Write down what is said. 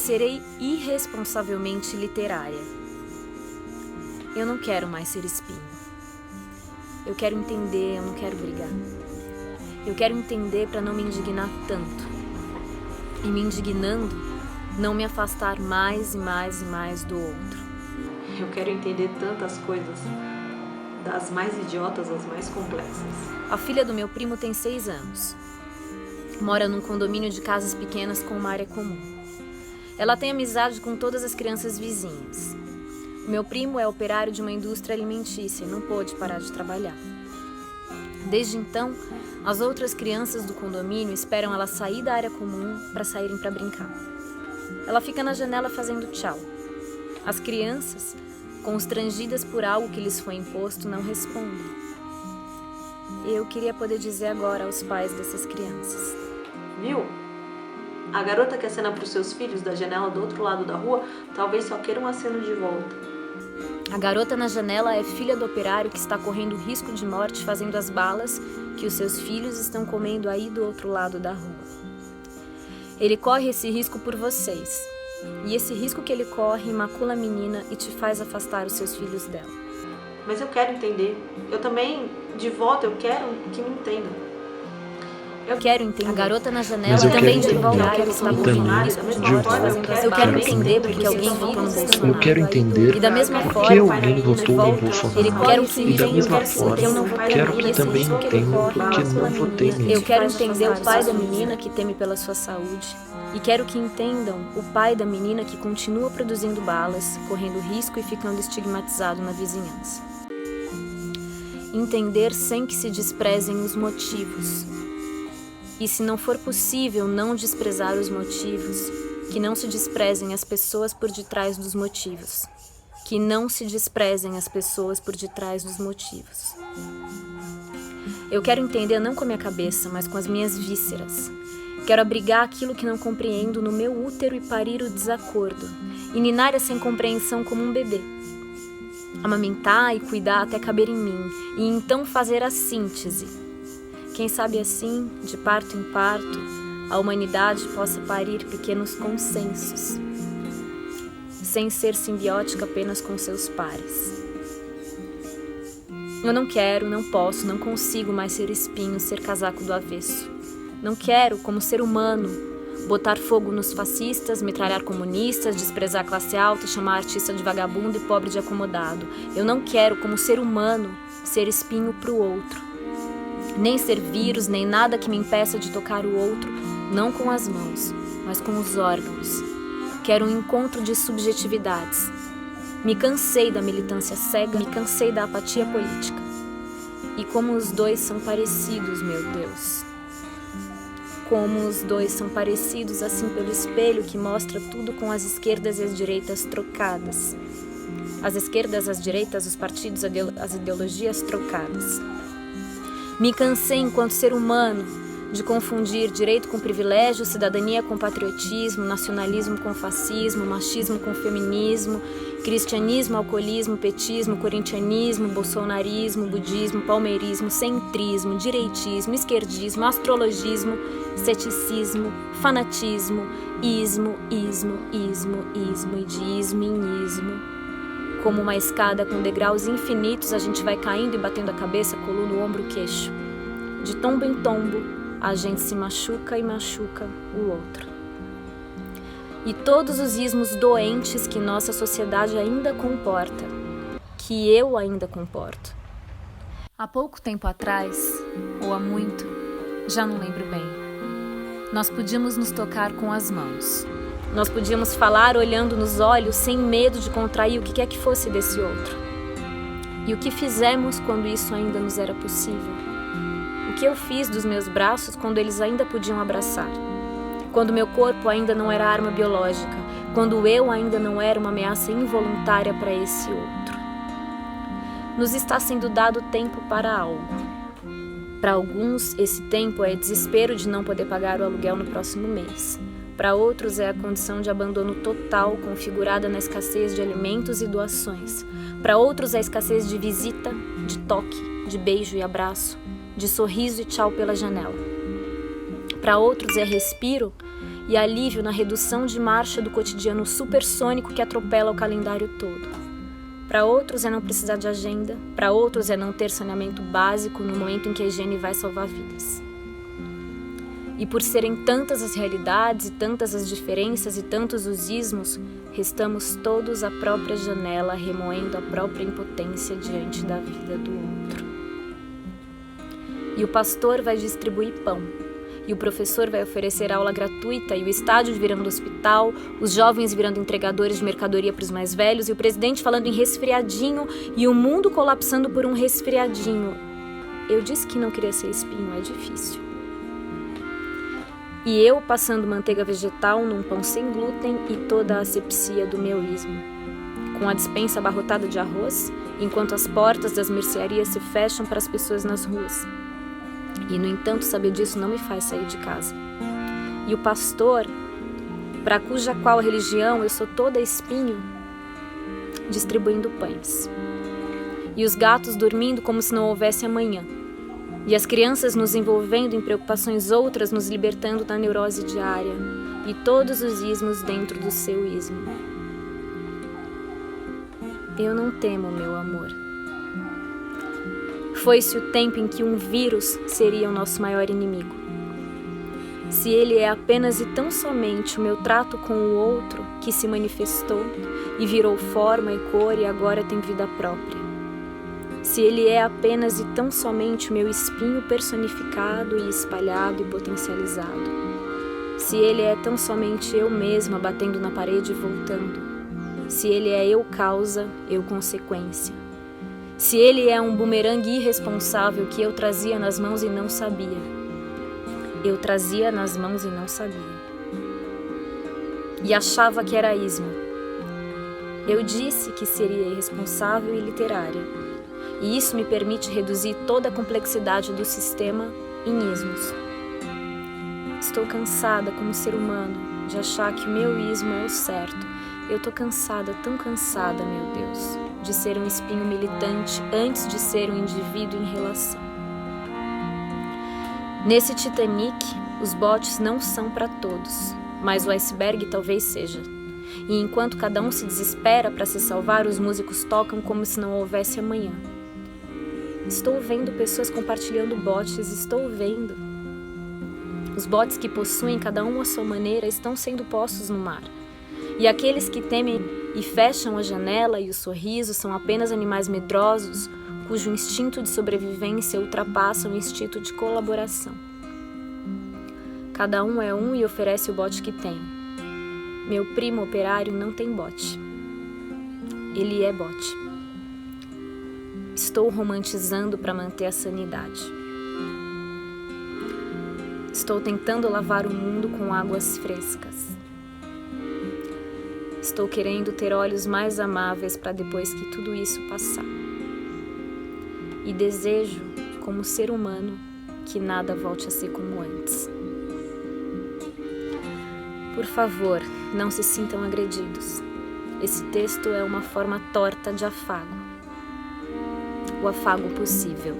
serei irresponsavelmente literária. Eu não quero mais ser espinho. Eu quero entender, eu não quero brigar. Eu quero entender para não me indignar tanto. E me indignando, não me afastar mais e mais e mais do outro. Eu quero entender tantas coisas, das mais idiotas às mais complexas. A filha do meu primo tem 6 anos. Mora num condomínio de casas pequenas com uma área comum. Ela tem amizade com todas as crianças vizinhas. O meu primo é operário de uma indústria alimentícia e não pôde parar de trabalhar. Desde então, as outras crianças do condomínio esperam ela sair da área comum para saírem para brincar. Ela fica na janela fazendo tchau. As crianças, constrangidas por algo que lhes foi imposto, não respondem. Eu queria poder dizer agora aos pais dessas crianças: Viu? A garota que acena para os seus filhos da janela do outro lado da rua talvez só queira um aceno de volta. A garota na janela é filha do operário que está correndo risco de morte fazendo as balas que os seus filhos estão comendo aí do outro lado da rua. Ele corre esse risco por vocês. E esse risco que ele corre macula a menina e te faz afastar os seus filhos dela. Mas eu quero entender. Eu também, de volta, eu quero que me entendam. Eu quero entender. A garota na janela Mas eu também quero de volta. entender. Eu quero estar Também, correndo risco de de morte volta. fazendo as balas. Eu quero entender porque alguém votou no Bolsonaro. Eu quero entender E da mesma por forma, que alguém votou no ele Bolsonaro. quero que E da mesma eu não forma, votei quero nele, que esse também risco que ele entendam corre por que macula não a votei menina. nele. Eu quero entender o pai da menina que teme pela sua saúde. E quero que entendam o pai da menina que continua produzindo balas, correndo risco e ficando estigmatizado na vizinhança. Entender sem que se desprezem os motivos. E se não for possível não desprezar os motivos, que não se desprezem as pessoas por detrás dos motivos. Que não se desprezem as pessoas por detrás dos motivos. Eu quero entender não com a minha cabeça, mas com as minhas vísceras. Quero abrigar aquilo que não compreendo no meu útero e parir o desacordo. E ninar essa incompreensão como um bebê. Amamentar e cuidar até caber em mim. E então fazer a síntese. Quem sabe assim, de parto em parto, a humanidade possa parir pequenos consensos, sem ser simbiótica apenas com seus pares. Eu não quero, não posso, não consigo mais ser espinho, ser casaco do avesso. Não quero, como ser humano, botar fogo nos fascistas, metralhar comunistas, desprezar a classe alta, chamar artista de vagabundo e pobre de acomodado. Eu não quero, como ser humano, ser espinho pro outro. Nem ser vírus, nem nada que me impeça de tocar o outro, não com as mãos, mas com os órgãos. Quero um encontro de subjetividades. Me cansei da militância cega, me cansei da apatia política. E como os dois são parecidos, meu Deus. Como os dois são parecidos assim pelo espelho que mostra tudo com as esquerdas e as direitas trocadas. As esquerdas, as direitas, os partidos, as ideologias trocadas. Me cansei enquanto ser humano de confundir direito com privilégio, cidadania com patriotismo, nacionalismo com fascismo, machismo com feminismo, cristianismo, alcoolismo, petismo, corintianismo, bolsonarismo, budismo, palmeirismo, centrismo, direitismo, esquerdismo, astrologismo, ceticismo, fanatismo, ismo e de ismo em ismo. Como uma escada com degraus infinitos, a gente vai caindo e batendo a cabeça, coluna, ombro, queixo. De tombo em tombo, a gente se machuca e machuca o outro. E todos os ismos doentes que nossa sociedade ainda comporta, que eu ainda comporto. Há pouco tempo atrás, ou há muito, já não lembro bem, nós podíamos nos tocar com as mãos. Nós podíamos falar olhando nos olhos sem medo de contrair o que quer que fosse desse outro. E o que fizemos quando isso ainda nos era possível? O que eu fiz dos meus braços quando eles ainda podiam abraçar? Quando meu corpo ainda não era arma biológica? Quando eu ainda não era uma ameaça involuntária para esse outro? Nos está sendo dado tempo para algo. Para alguns, esse tempo é desespero de não poder pagar o aluguel no próximo mês. Para outros é a condição de abandono total configurada na escassez de alimentos e doações. Para outros é a escassez de visita, de toque, de beijo e abraço, de sorriso e tchau pela janela. Para outros é respiro e alívio na redução de marcha do cotidiano supersônico que atropela o calendário todo. Para outros é não precisar de agenda, para outros é não ter saneamento básico no momento em que a higiene vai salvar vidas. E por serem tantas as realidades e tantas as diferenças e tantos os ismos, restamos todos à própria janela, remoendo a própria impotência diante da vida do outro. E o pastor vai distribuir pão, e o professor vai oferecer aula gratuita, e o estádio virando hospital, os jovens virando entregadores de mercadoria para os mais velhos, e o presidente falando em resfriadinho, e o mundo colapsando por um resfriadinho. Eu disse que não queria ser espinho, é difícil. E eu passando manteiga vegetal num pão sem glúten e toda a asepsia do meu ismo. Com a despensa abarrotada de arroz, enquanto as portas das mercearias se fecham para as pessoas nas ruas. E, no entanto, saber disso não me faz sair de casa. E o pastor, para cuja qual religião eu sou toda espinho, distribuindo pães. E os gatos dormindo como se não houvesse amanhã. E as crianças nos envolvendo em preocupações outras, nos libertando da neurose diária. E todos os ismos dentro do seu ismo. Eu não temo, meu amor. Foi-se o tempo em que um vírus seria o nosso maior inimigo. Se ele é apenas e tão somente o meu trato com o outro que se manifestou e virou forma e cor e agora tem vida própria. Se ele é apenas e tão somente o meu espinho personificado e espalhado e potencializado. Se ele é tão somente eu mesma batendo na parede e voltando. Se ele é eu causa, eu consequência. Se ele é um bumerangue irresponsável que eu trazia nas mãos e não sabia. Eu trazia nas mãos e não sabia. E achava que era ismo. Eu disse que seria irresponsável e literária. E isso me permite reduzir toda a complexidade do sistema em ismos. Estou cansada como ser humano de achar que o meu ismo é o certo. Eu tô cansada, tão cansada, meu Deus, de ser um espinho militante antes de ser um indivíduo em relação. Nesse Titanic, os botes não são para todos, mas o iceberg talvez seja. E enquanto cada um se desespera para se salvar, os músicos tocam como se não houvesse amanhã. Estou vendo pessoas compartilhando botes, estou vendo. Os botes que possuem cada um a sua maneira estão sendo postos no mar. E aqueles que temem e fecham a janela e o sorriso são apenas animais medrosos, cujo instinto de sobrevivência ultrapassa o instinto de colaboração. Cada um é um e oferece o bote que tem. Meu primo operário não tem bote. Ele é bote. Estou romantizando para manter a sanidade. Estou tentando lavar o mundo com águas frescas. Estou querendo ter olhos mais amáveis para depois que tudo isso passar. E desejo, como ser humano, que nada volte a ser como antes. Por favor, não se sintam agredidos. Esse texto é uma forma torta de afago. O afago possível.